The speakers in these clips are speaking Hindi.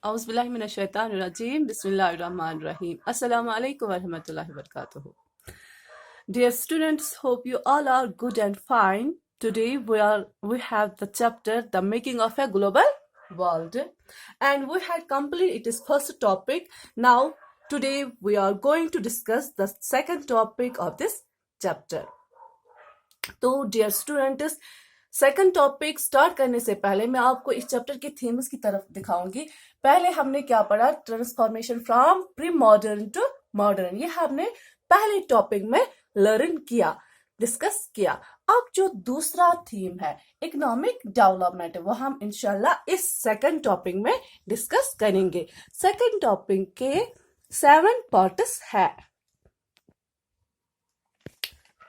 Auzubillahiminash-shaytanir-rajeem. Bismillahir-rahmanir-rahim. Assalamu-alaikum wa-rahmatullahi-wa-barakatuh. Dear students, hope you all are good and fine. Today we have the chapter The Making of a Global World, and we had completed its first topic. Now today we are going to discuss the second topic of this chapter. तो dear students, second topic start करने से पहले मैं आपको इस चैप्टर के थीम्स की तरफ दिखाऊंगी. पहले हमने क्या पढ़ा? Transformation from pre modern to modern. ये हमने पहले टॉपिक में लर्न किया, डिस्कस किया. अब जो दूसरा थीम है इकोनॉमिक डेवलपमेंट, वो हम इंशाल्लाह इस सेकंड टॉपिक में डिस्कस करेंगे. सेकंड टॉपिक के 7 पार्ट्स है.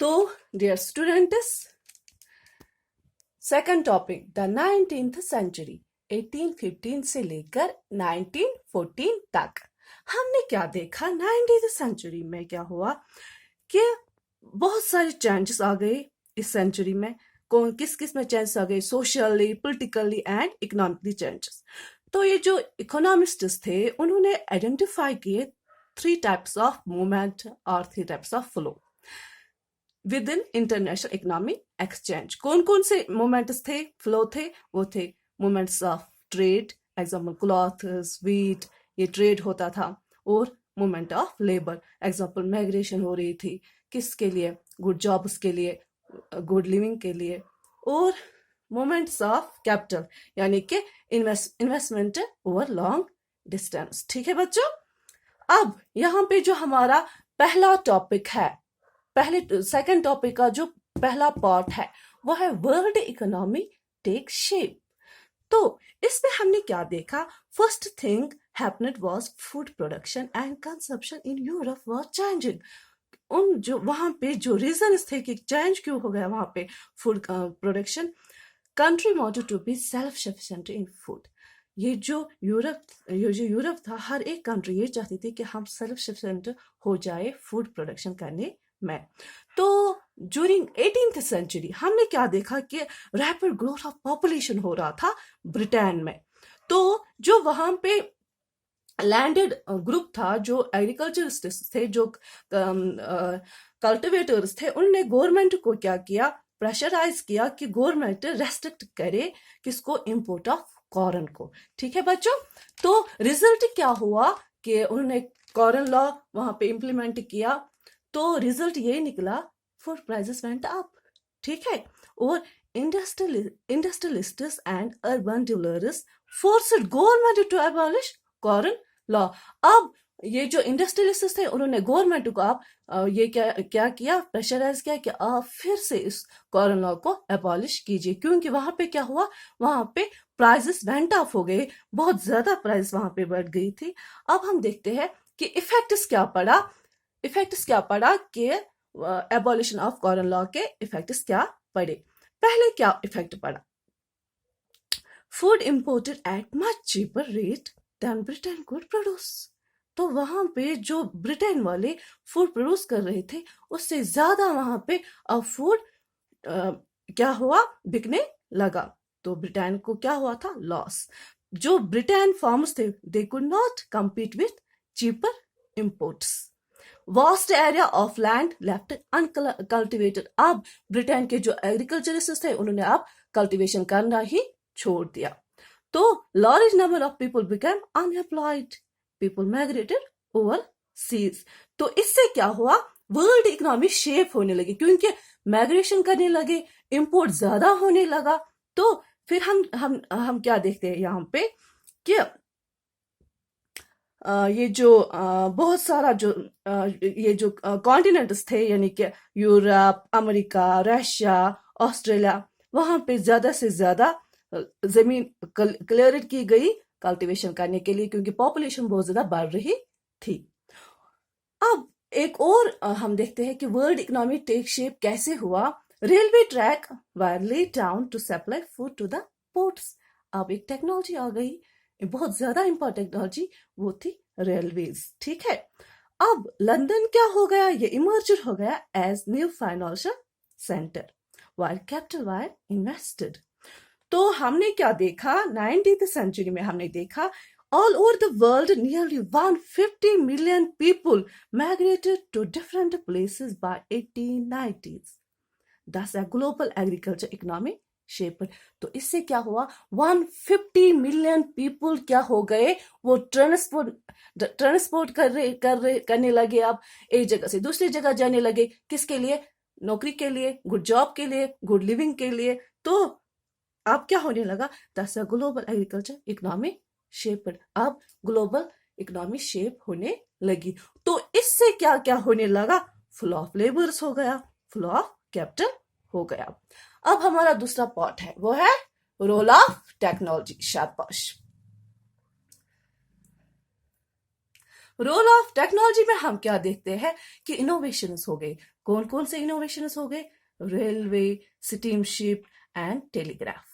तो dear students, second topic the 19th century, 1815 से लेकर 1914 तक. हमने क्या देखा? 19th सेंचुरी में क्या हुआ कि बहुत सारे चेंजेस आ गए इस सेंचुरी में. कौन किस किस में चेंजेस आ गए? Socially, politically and economically changes. तो ये जो इकोनॉमिस्ट्स थे उन्होंने आइडेंटिफाई किए 3 टाइप्स ऑफ मूवमेंट और 3 types of flow with in international economic exchange. कौन कौन से मोमेंट्स थे, फ्लो थे? वो थे moments of trade, example clothes, wheat, ये ट्रेड होता था. और moment of labour, example migration हो रही थी. किसके लिए? गुड जॉब्स के लिए, गुड लिविंग के लिए. और मोमेंट्स ऑफ कैपिटल, यानी कि इन्वेस्टमेंट ओवर लॉन्ग डिस्टेंस. ठीक है बच्चों. अब यहाँ पे जो हमारा पहला टॉपिक है, पहले सेकंड टॉपिक का जो पहला पार्ट है वो है वर्ल्ड इकोनॉमी टेक शेप. तो इसमें हमने क्या देखा? First thing happened was food production and consumption in Europe was changing. उन जो वहां पे जो रीजंस थे कि चेंज क्यों हो गया वहां पे food production. Country wanted to be self sufficient in food. ये जो यूरोप था, हर एक कंट्री ये चाहती थी कि हम सेल्फ सफिशिएंट हो जाए फूड प्रोडक्शन करने में. तो ड्यूरिंग 18th सेंचुरी हमने क्या देखा कि रैपिड ग्रोथ ऑफ पॉपुलेशन हो रहा था ब्रिटेन में. तो जो वहां पे लैंडेड ग्रुप था, जो एग्रीकल्चरिस्ट्स थे, जो कल्टिवेटर्स थे, उन्होंने गवर्नमेंट को क्या किया? प्रेशराइज किया कि गवर्नमेंट रेस्ट्रिक्ट करे किसको? इंपोर्ट ऑफ कॉर्न को. ठीक है बच्चों. तो रिजल्ट क्या हुआ कि उन्होंने कॉर्न लॉ वहां पे इम्प्लीमेंट किया. तो रिजल्ट ये निकला, फूड प्राइसेस वेंट अप. ठीक है. और industrialists and urban developers forced government to abolish corn law. अब ये जो इंडस्ट्रियलिस्ट्स थे उन्होंने गवर्नमेंट को आप ये क्या किया? प्रेशराइज किया कि आप फिर से इस कॉर्न लॉ को एबॉलिश कीजिए. क्योंकि वहां पे क्या हुआ? वहां पे प्राइसेस वेंट अप हो गए, बहुत ज्यादा प्राइस वहां पे बढ़ गई थी. अब हम देखते हैं कि इफेक्ट्स क्या पड़ा कि एबॉलिशन ऑफ कॉर्न लॉ के इफेक्ट्स क्या पड़े. पहले क्या इफेक्ट पड़ा? Food imported at much cheaper rate than Britain could produce. तो वहां पे जो ब्रिटेन वाले फूड प्रोड्यूस कर रहे थे उससे ज्यादा वहां पे अब फूड क्या हुआ? बिकने लगा. तो ब्रिटेन को क्या हुआ था? लॉस. जो ब्रिटेन फार्मर्स थे they could not compete with cheaper imports. Vast area of land left uncultivated. अब ब्रिटेन के जो एग्रीकल्चरिस्ट थे उन्होंने अब कल्टीवेशन करना ही छोड़ दिया. तो large number of people became unemployed. People migrated overseas. तो इससे क्या हुआ? वर्ल्ड इकोनॉमी शेप होने लगी, क्योंकि माइग्रेशन करने लगे, इंपोर्ट ज्यादा होने लगा. तो फिर हम क्या देखते हैं यहाँ पे कि ये जो बहुत सारा जो ये जो कॉन्टिनेंट्स थे, यानी कि यूरोप, अमेरिका, रशिया, ऑस्ट्रेलिया, वहां पे ज्यादा से ज्यादा जमीन क्लियर की गई कल्टीवेशन करने के लिए, क्योंकि पॉपुलेशन बहुत ज्यादा बढ़ रही थी. अब एक और हम देखते हैं कि वर्ल्ड इकोनॉमी टेक शेप कैसे हुआ. Railway track were laid down to supply food to the ports. अब एक टेक्नोलॉजी आ गई, बहुत ज्यादा इंपॉर्टेंट टेक्नोलॉजी, वो थी रेलवेज. ठीक है. अब लंदन क्या हो गया? ये इमर्ज हो गया as new financial centre while capital while invested. तो हमने क्या देखा? 19th सेंचुरी में हमने देखा All over the world, nearly 150 million people migrated to different places by 1890s. Thus, a global agriculture economy shaped. तो इससे क्या हुआ, 150 मिलियन पीपल क्या हो गए, वो ट्रांसपोर्ट करने लगे, अब एक जगह से दूसरी जगह जाने लगे, किसके लिए, नौकरी के लिए, गुड जॉब के लिए, गुड लिविंग के लिए। तो अब क्या होने लगा, दस ग्लोबल एग्रीकल्चर इकोनॉमी शेप, अब ग्लोबल इकोनॉमी शेप होने लगी। तो इससे क्या क्या होने लगा, फ्लो ऑफ लेबर्स हो गया, फ्लो ऑफ कैपिटल हो गया। अब हमारा दूसरा पार्ट है, वो है रोल ऑफ टेक्नोलॉजी। शाबाश। रोल ऑफ टेक्नोलॉजी में हम क्या देखते हैं कि इनोवेशंस हो गए। कौन कौन से इनोवेशंस हो गए, railway, steamship and telegraph.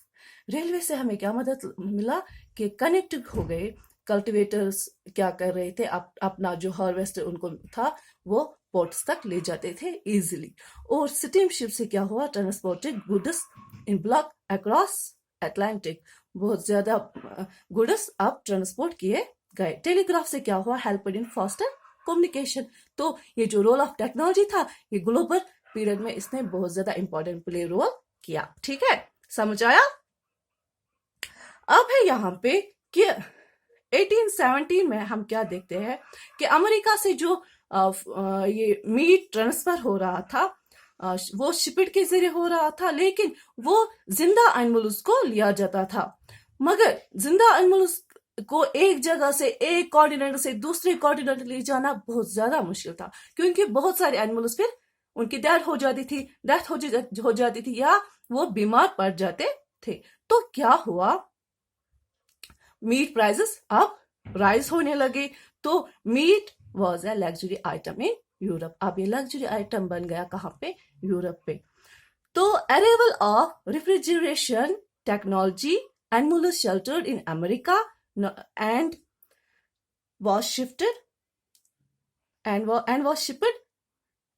Railway से हमें क्या मदद मिला कि कनेक्ट हो गए, कल्टिवेटर्स क्या कर रहे थे, अपना जो हार्वेस्टर उनको था वो पोर्ट्स तक ले जाते थे इजीली। और स्टीमशिप से क्या हुआ, transported goods in block across Atlantic, बहुत ज्यादा गुड्स अब ट्रांसपोर्ट किए गए। टेलीग्राफ से क्या हुआ, हेल्प इन फास्टर कम्युनिकेशन। तो ये जो रोल ऑफ टेक्नोलॉजी था, ये ग्लोबल पीरियड में इसने बहुत ज्यादा इंपॉर्टेंट प्ले रोल किया। ठीक है, समझ आया। अब है यहाँ पे कि 1817 में हम क्या देखते हैं कि अमेरिका से जो ये मीट ट्रांसफर हो रहा था, वो शिपिड के जरिए हो रहा था, लेकिन वो जिंदा एनिमल्स को लिया जाता था। मगर जिंदा एनिमल्स को एक जगह से, एक कॉन्टिनेंट से दूसरे कॉन्टिनेंट ले जाना बहुत ज्यादा मुश्किल था, क्योंकि बहुत सारे एनिमल्स फिर उनकी डेथ हो जाती थी या वो बीमार पड़ जाते थे। तो क्या हुआ, मीट प्राइसेस अब राइज होने लगे। तो meat was a luxury item in Europe. अब ये लग्जरी आइटम बन गया कहाँ पे, यूरोप पे। तो arrival of refrigeration technology, animal sheltered in America and was shifted and was shipped.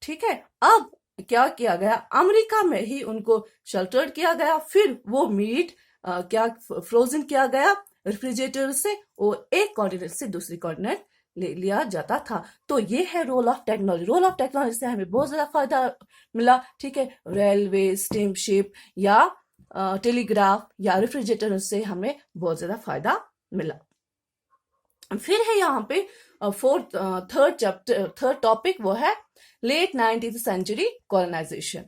ठीक है, अब क्या किया गया, अमेरिका में ही उनको शेल्टर्ड किया गया, फिर वो मीट क्या फ्रोजन किया गया रेफ्रिजरेटर से, और एक कॉन्टिनेंट से दूसरी कॉन्टिनेंट ले लिया जाता था। तो ये है role of technology. Role of technology से हमें बहुत ज्यादा फायदा मिला। ठीक है, रेलवे, स्टीमशिप या टेलीग्राफ या रेफ्रिजरेटर से हमें बहुत ज्यादा फायदा मिला। फिर है यहाँ पे थर्ड टॉपिक, वो है लेट 19th सेंचुरी कॉलोनाइजेशन।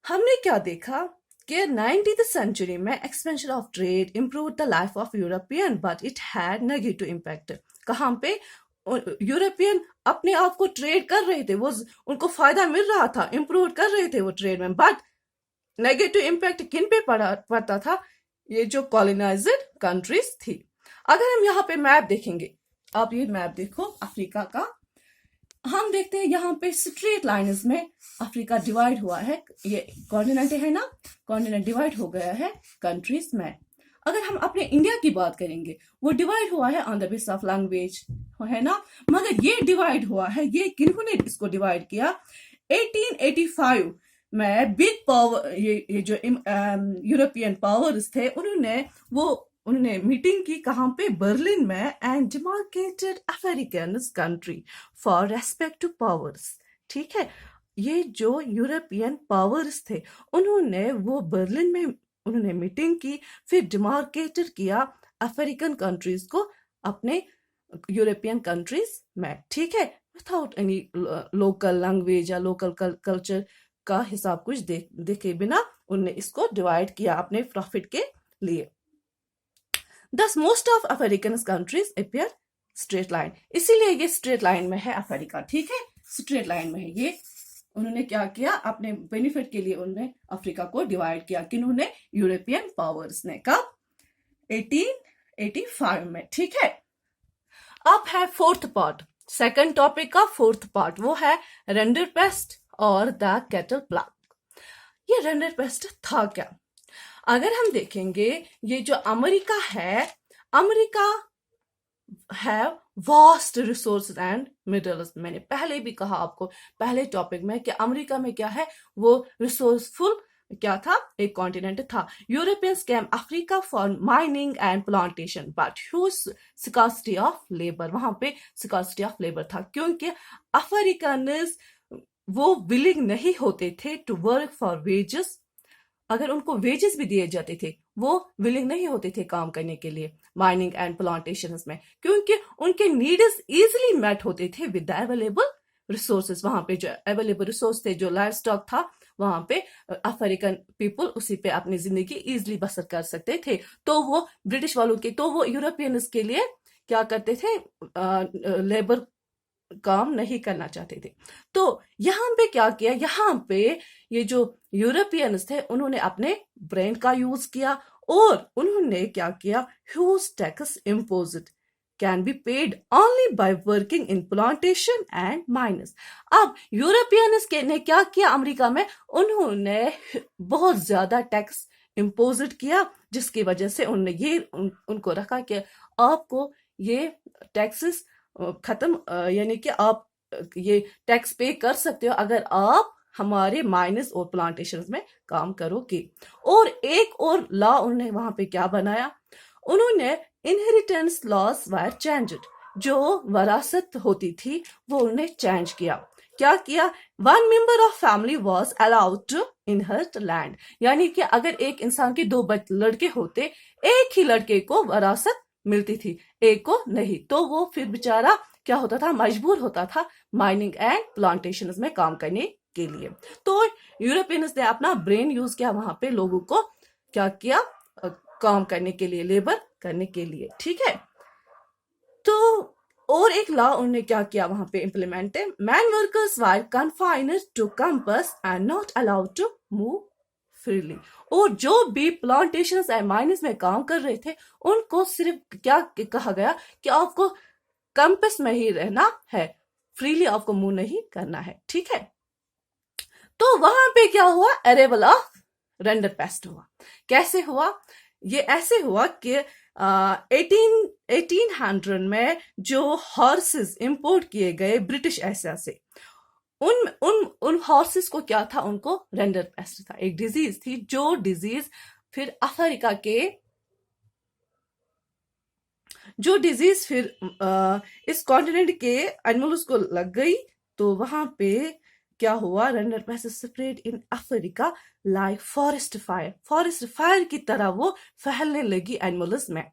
हमने क्या देखा कि 19th सेंचुरी में expansion of trade improve the life of European, but it had negative impact. कहाँ पे, यूरोपियन अपने आप को ट्रेड कर रहे थे, वो उनको फायदा मिल रहा था, इम्प्रूव कर रहे थे वो ट्रेड में, बट नेगेटिव इम्पैक्ट किन पे पड़ता था, ये जो कॉलोनाइज्ड कंट्रीज थी। अगर हम यहाँ पे मैप देखेंगे, आप ये मैप देखो अफ्रीका का, हम देखते हैं यहाँ पे स्ट्रेट लाइन्स में अफ्रीका डिवाइड हुआ है। ये कॉन्टिनेंट है ना, कॉन्टिनेंट डिवाइड हो गया है कंट्रीज में। अगर हम अपने इंडिया की बात करेंगे, वो डिवाइड हुआ है on the basis of language, है ना। मगर ये डिवाइड हुआ है, ये किन्होंने इसको डिवाइड किया, 1885 में बिग पावर, ये जो यूरोपियन पावर्स थे, उन्होंने मीटिंग की कहाँ पे, बर्लिन में, and demarcated African country for respect two powers. ठीक है, ये जो यूरोपियन पावर्स थे, उन्होंने वो बर्लिन में उन्होंने मीटिंग की, फिर डिमार्केटेड किया अफ्रीकन कंट्रीज को अपने यूरोपियन कंट्रीज में। ठीक है, विदाउट एनी लोकल लैंग्वेज या लोकल कल्चर का हिसाब कुछ देखे बिना उन्होंने इसको डिवाइड किया अपने प्रॉफिट के लिए। Thus most of African countries appear straight line, इसीलिए ये स्ट्रेट लाइन में है अफ्रीका। ठीक है, स्ट्रेट लाइन में है ये। उन्होंने क्या किया, अपने बेनिफिट के लिए उन्होंने अफ्रीका को डिवाइड किया, किन्होंने, यूरोपियन पावर्स ने। कब, 1885 में। ठीक है, अब है फोर्थ पार्ट, सेकंड टॉपिक का फोर्थ पार्ट, वो है रिंडरपेस्ट और द कैटल प्लेग। ये रिंडरपेस्ट था क्या, अगर हम देखेंगे, ये जो अमेरिका है वास्ट रिसोर्स एंड मिनरल्स। मैंने पहले भी कहा आपको पहले टॉपिक में कि अमेरिका में क्या है, वो रिसोर्सफुल क्या था, एक कॉन्टिनेंट था। Europeans came Africa for mining and plantation but huge scarcity of labour, वहां पे स्कार्सिटी ऑफ लेबर था क्योंकि अफ्रीकनस वो विलिंग नहीं होते थे टू वर्क फॉर वेजेस। अगर उनको वेजेस भी दिए जाते थे वो विलिंग नहीं होते थे काम करने के लिए माइनिंग एंड प्लांटेशन में, क्योंकि उनके नीड्स इजिली मेट होते थे विद द अवेलेबल रिसोर्सेज। वहां पे जो अवेलेबल रिसोर्स थे, जो लाइफ स्टॉक था, वहां पे अफ्रीकन पीपल उसी पे अपनी जिंदगी इजिली बसर कर सकते थे। तो वो ब्रिटिश वालों के, तो वो यूरोपियंस के लिए क्या करते थे, लेबर काम नहीं करना चाहते थे। तो यहाँ पे क्या किया, यहाँ पे ये जो यूरोपियंस थे उन्होंने अपने ब्रेन का यूज किया और उन्होंने क्या किया, huge tax imposed can be paid only by working in plantation and minus. अब यूरोपियंस के ने क्या किया अमेरिका में, उन्होंने बहुत ज्यादा टैक्स इम्पोज्ड किया, जिसकी वजह से उन्होंने ये उनको रखा कि आपको ये टैक्सेस खत्म, यानी कि आप ये टैक्स पे कर सकते हो अगर आप हमारे माइनस और प्लांटेशन में काम करोगे। और एक और लॉ उन्होंने वहां पे क्या बनाया, उन्होंने इनहेरिटेंस लॉज वायर चेंज्ड, जो वरासत होती थी वो उन्होंने चेंज किया। क्या किया, one member of family was allowed to inherit land, यानी कि अगर एक इंसान के दो लड़के होते, एक ही लड़के को वरासत मिलती थी, एक को नहीं, तो वो फिर बेचारा क्या होता था, मजबूर होता था माइनिंग एंड प्लांटेशन में काम करने के लिए। तो यूरोपियंस ने अपना ब्रेन यूज किया, वहां पे लोगों को क्या किया, काम करने के लिए, लेबर करने के लिए, ठीक है। तो और एक लॉ उन्होंने क्या किया वहां पे इम्प्लीमेंट है, man workers were confined to campus and not allowed to move freely. और जो भी प्लांटेशन एंड माइनिंग में काम कर रहे थे उनको सिर्फ क्या कहा गया कि आपको कैंपस में ही रहना है, फ्रीली आपको मूव नहीं करना है, ठीक है। तो वहां पे क्या हुआ, अरेवल ऑफ रेंडरपेस्ट हुआ। कैसे हुआ, ये ऐसे हुआ कि 1800 में जो हॉर्सेस इंपोर्ट किए गए ब्रिटिश एशिया से, उन हॉर्सेस को क्या था, उनको रेंडरपेस्ट था, एक डिजीज थी, जो डिजीज फिर अफ्रीका के, जो डिजीज फिर इस कॉन्टिनेंट के एनिमल्स को लग गई। तो वहां पे क्या हुआ, rinderpest spread in Africa like forest fire, forest fire की तरह वो फैलने लगी एनिमल्स में।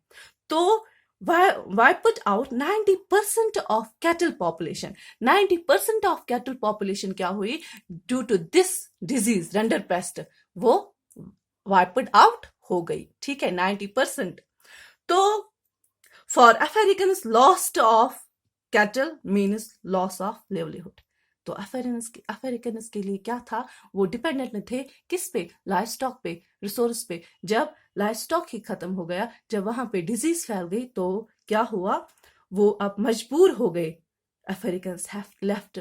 तो wiped out 90% of cattle population, 90% of cattle population क्या हुई, due to this disease rinderpest, वो वाइपड आउट हो गई, ठीक है, 90%। तो for Africans lost of cattle means loss of livelihood. तो अफ्रीकन्स के लिए क्या था, वो डिपेंडेंट थे किस पे, लाइफ स्टॉक पे, रिसोर्स पे। जब लाइफ स्टॉक ही खत्म हो गया, जब वहां पे डिजीज फैल गई, तो क्या हुआ, वो अब मजबूर हो गए। Africans have left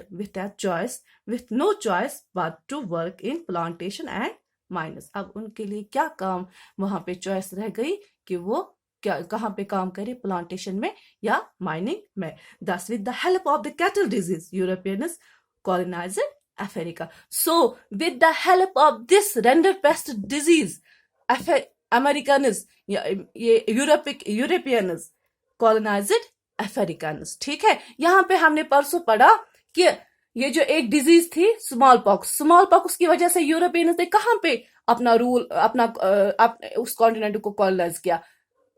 with no choice but to work in plantation and mines। अब उनके लिए क्या काम वहां पे चॉइस रह गई कि वो क्या कहाँ पे काम करे, प्लांटेशन में या माइनिंग में। Thus with the help of the cattle disease, Europeans colonized Africa. So with the help of this renderpest disease, Americans, ये यूरोपियंस colonized Africans, ठीक है। यहाँ पे हमने परसों पढ़ा कि ये जो एक डिजीज थी स्मॉल पॉक्स की वजह से यूरोपियंस ने कहाँ पे अपना रूल, अपना उस कॉन्टिनेंट को कॉलोनाइज किया,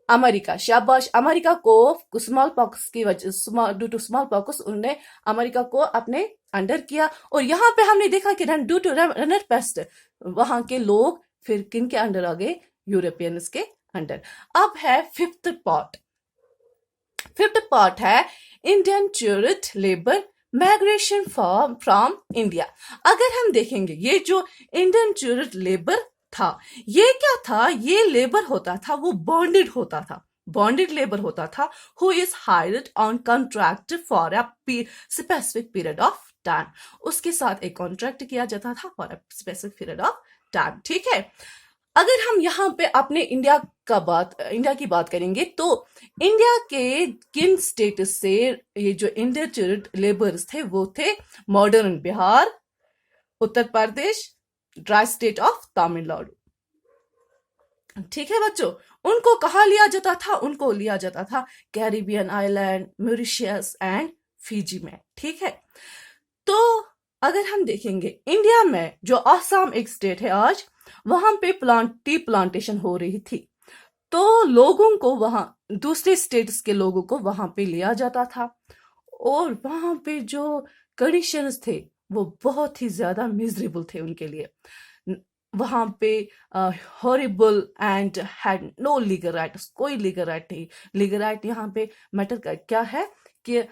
अमेरिका। शाबाश, अमेरिका को स्मॉल पॉक्स की वजह, ड्यू टू स्मॉल पॉक्स उन्होंने अमेरिका को अपने अंडर किया। और यहाँ पे हमने देखा कि ड्यू टू रेंडरपेस्ट वहां के लोग फिर किन के अंडर आ गए, यूरोपियंस के अंडर। अब है फिफ्थ पार्ट है Indian tourist labour migration from India. अगर हम देखेंगे ये जो इंडियन टूरिस्ट लेबर था, ये क्या था, ये लेबर होता था, वो बॉन्डेड लेबर होता था, who is hired on contract for a specific period of time. उसके साथ एक कॉन्ट्रैक्ट किया जाता था for a specific period of time, ठीक है। अगर हम यहाँ पे अपने इंडिया की बात करेंगे, तो इंडिया के किन स्टेट्स से ये जो इंडियन टूरिस्ट लेबर्स थे, वो थे modern Bihar, Uttar Pradesh, dry state of Tamil Nadu. ठीक है बच्चों, उनको कहाँ लिया जाता था? उनको लिया जाता था Caribbean island, Mauritius and Fiji में। ठीक है, तो अगर हम देखेंगे इंडिया में जो आसाम एक स्टेट है आज, वहां पे टी प्लांटेशन हो रही थी, तो लोगों को वहां, दूसरे स्टेट्स के लोगों को वहां पे लिया जाता था, और वहां पे जो कंडीशंस थे वो बहुत ही ज्यादा मिजरेबल थे उनके लिए। वहां पे horrible and had no legal rights, कोई लीगल राइट नहीं। लीगल राइट यहाँ पे मैटर क्या है कि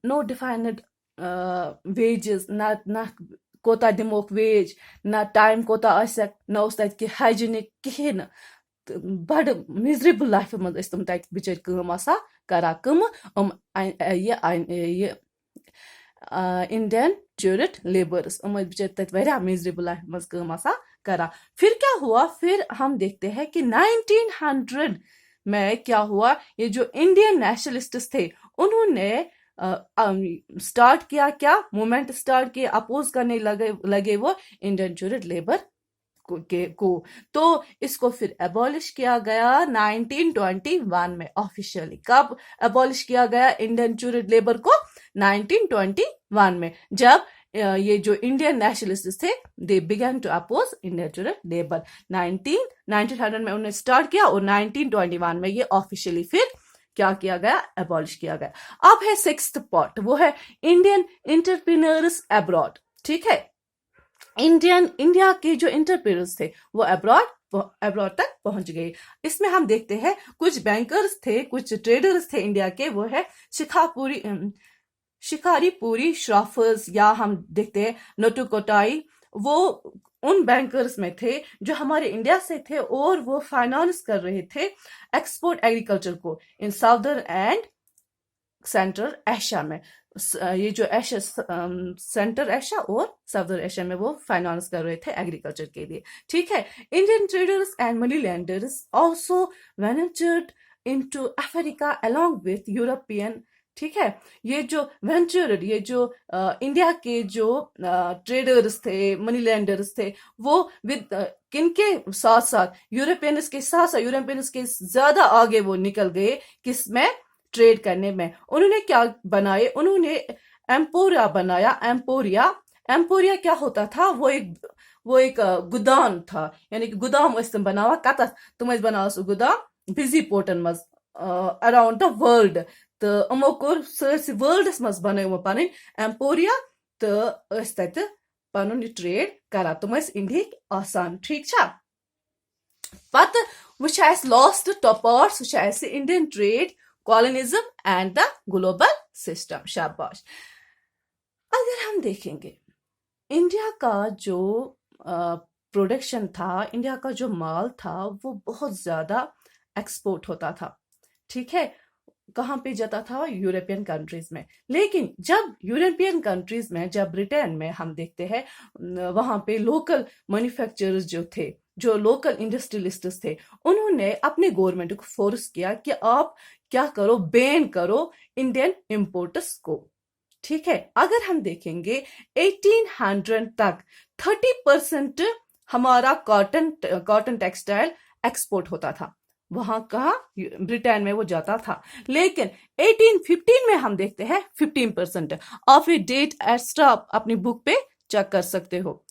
नो डिफाइंड वेजेस, ना कोता दिमोक वेज, ना टाइम कोता आसक, ना उस तक हाइजीनिक कहें। बड़ मिजरेबल लाइफ मज तुम तक बिचार कम आसा करा कम ये इंडियन ज्यूरिट लेबर्स, बिचार तक वारिया मिजरेबल लाइफ मज कम आसा करा। फिर क्या हुआ? फिर हम देखते हैं कि 1900 में क्या हुआ, ये जो इंडियन नेशनलिस्ट्स थे उन्होंने स्टार्ट किया, क्या मूवमेंट स्टार्ट किया, अपोज करने लगे वो इंडियन ज्यूरिट लेबर को। तो इसको फिर एबॉलिश किया गया 1921 में ऑफिशियली। कब एबॉलिश किया गया इंडियन ज्यूरिट लेबर को? 1921 में, जब ये जो इंडियन नेशनलिस्ट थे they began to oppose Indian indentured labour. 1900 में उन्होंने स्टार्ट किया और 1921 में ये ऑफिशियली फिर क्या किया गया? एबॉलिश किया गया। अब है सिक्स्थ पार्ट, वो है इंडियन एंटरप्रेन्योर्स अब्रॉड। ठीक है, इंडिया के जो एंटरप्रेन्योर्स थे वो अब्रॉड तक पहुंच गए। इसमें हम देखते हैं कुछ बैंकर्स थे, कुछ ट्रेडर्स थे इंडिया के, वो है शिकारीपुरी श्राफर्स, या हम देखते हैं नटुकोटाई। वो उन बैंकर्स में थे जो हमारे इंडिया से थे, और वो फाइनेंस कर रहे थे एक्सपोर्ट एग्रीकल्चर को इन साउदर्न एंड सेंट्रल एशिया में। ये जो एशिया, सेंट्रल एशिया और साउदर्न एशिया में वो फाइनेंस कर रहे थे एग्रीकल्चर के लिए। ठीक है, Indian traders and money landers also ventured into Africa along with European. ठीक है, ये जो वेंचर, ये जो इंडिया के जो ट्रेडर्स थे, मनी लैंडर्स थे, वो विद किनके साथ साथ, यूरोपियंस के साथ साथ, यूरोपियंस के ज्यादा आगे वो निकल गए किसमें? ट्रेड करने में। उन्होंने क्या बनाए? उन्होंने एम्पोरिया बनाया। एम्पोरिया क्या होता था? वो एक गुदाम था, यानी कि गुदाम बनावा कत तुम बनाव सह गुदाम बिजी पोर्टन मज अराउंड द वर्ल्ड। तो यमो कोर सरसी वर्ल्डस मज बनायो पन एम्पोरिया, तो तत पन ट्रेड करा, तुम इंडिया आसान। ठीक छा, पत वो लास्ट टॉप पार्ट, वो Indian trade, colonialism and the global system. शाबाश। अगर हम देखेंगे इंडिया का जो प्रोडक्शन था, इंडिया का जो माल था, वो बहुत ज्यादा एक्सपोर्ट होता था। ठीक है, कहाँ पे जाता था? यूरोपियन कंट्रीज में। लेकिन जब यूरोपियन कंट्रीज में, जब ब्रिटेन में हम देखते हैं, वहां पे लोकल मैन्युफैक्चरर्स जो थे, जो लोकल इंडस्ट्रियलिस्ट्स थे, उन्होंने अपने गवर्नमेंट को फोर्स किया कि आप क्या करो, बैन करो इंडियन इंपोर्टर्स को। ठीक है, अगर हम देखेंगे 1800 तक 30% हमारा कॉटन टेक्सटाइल एक्सपोर्ट होता था। वहां कहा? ब्रिटेन में वो जाता था। लेकिन 1815 में हम देखते हैं 15%। आप ये डेट एक्स्ट्रा अपनी बुक पे चेक कर सकते हो।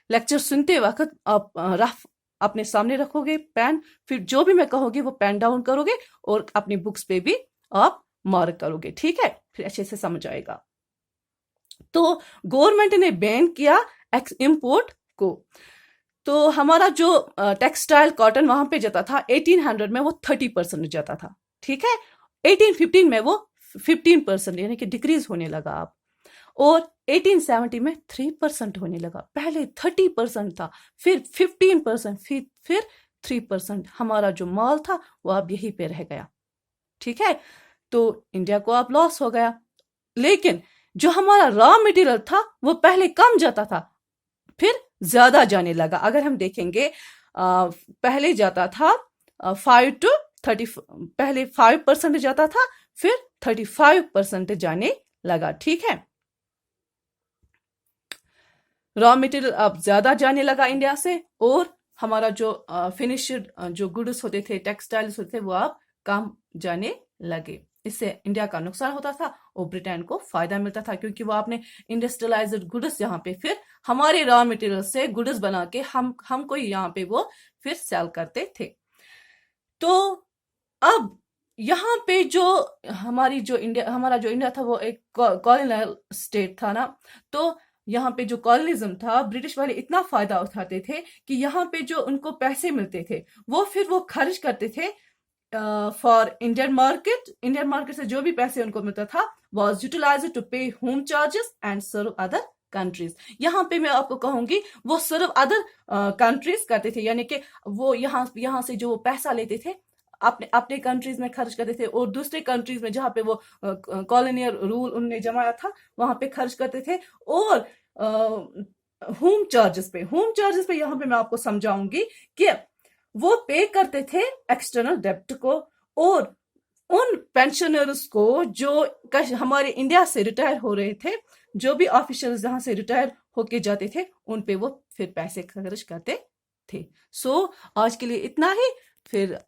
लेक्चर सुनते वक्त आप रफ अपने सामने रखोगे पेन, फिर जो भी मैं कहूंगी वो पेन डाउन करोगे और अपनी बुक्स पे भी आप मार्क करोगे। ठीक है, फिर अच्छे से समझ आएगा। तो गवर्नमेंट ने बैन किया इंपोर्ट को। तो हमारा जो टेक्सटाइल कॉटन वहां पे जाता था 1800 में वो 30% जाता था। ठीक है, 1815 में वो 15% यानी कि डिक्रीज होने लगा अब, और 1870 में 3% होने लगा। पहले 30% था, फिर 15%, फिर 3%। हमारा जो माल था वो अब यहीं पे रह गया। ठीक है, तो इंडिया को अब लॉस हो गया। लेकिन जो हमारा रॉ मटेरियल था वो पहले कम जाता था, फिर ज्यादा जाने लगा। अगर हम देखेंगे पहले जाता था 5 to 30, पहले 5% जाता था, फिर 35% जाने लगा। ठीक है, रॉ मटेरियल अब ज्यादा जाने लगा इंडिया से, और हमारा जो फिनिश्ड जो गुड्स होते थे, टेक्सटाइल्स होते थे, वो अब कम जाने लगे। इससे इंडिया का नुकसान होता था और ब्रिटेन को फायदा मिलता था, क्योंकि वो अपने इंडस्ट्रियलाइज्ड गुड्स यहाँ पे फिर हमारे रॉ मटेरियल से गुड्स बना के हमको यहाँ पे वो फिर सेल करते थे। तो अब यहाँ पे जो हमारा जो इंडिया था वो एक कॉलोनियल स्टेट था ना, तो यहाँ पे जो कॉलोनिज्म था, ब्रिटिश वाले इतना फायदा उठाते थे कि यहाँ पे जो उनको पैसे मिलते थे वो फिर वो खर्च करते थे फॉर इंडियन मार्केट से जो भी पैसे उनको मिलता था was utilise to pay home charges and serve other countries. यहाँ पे मैं आपको कहूंगी वो सर्व अदर कंट्रीज करते थे, यानी कि वो यहाँ से जो वो पैसा लेते थे अपने अपने कंट्रीज में खर्च करते थे, और दूसरे कंट्रीज में जहाँ पे वो कॉलोनियल रूल उनने जमाया था वहां पे खर्च करते थे। और होम चार्जेस पे यहाँ पे मैं आपको समझाऊंगी कि वो पे करते थे एक्सटर्नल डेब्ट को, और उन पेंशनर्स को जो हमारे इंडिया से रिटायर हो रहे थे, जो भी ऑफिशियल्स जहां से रिटायर होके जाते थे, उन पे वो फिर पैसे खर्च करते थे। आज के लिए इतना ही। फिर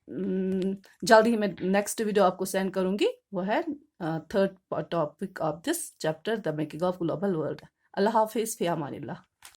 जल्दी ही मैं नेक्स्ट वीडियो आपको सेंड करूंगी, वो है third topic of this chapter, the making of global world. अल्लाह हाफिज, फी अमानिल्लाह।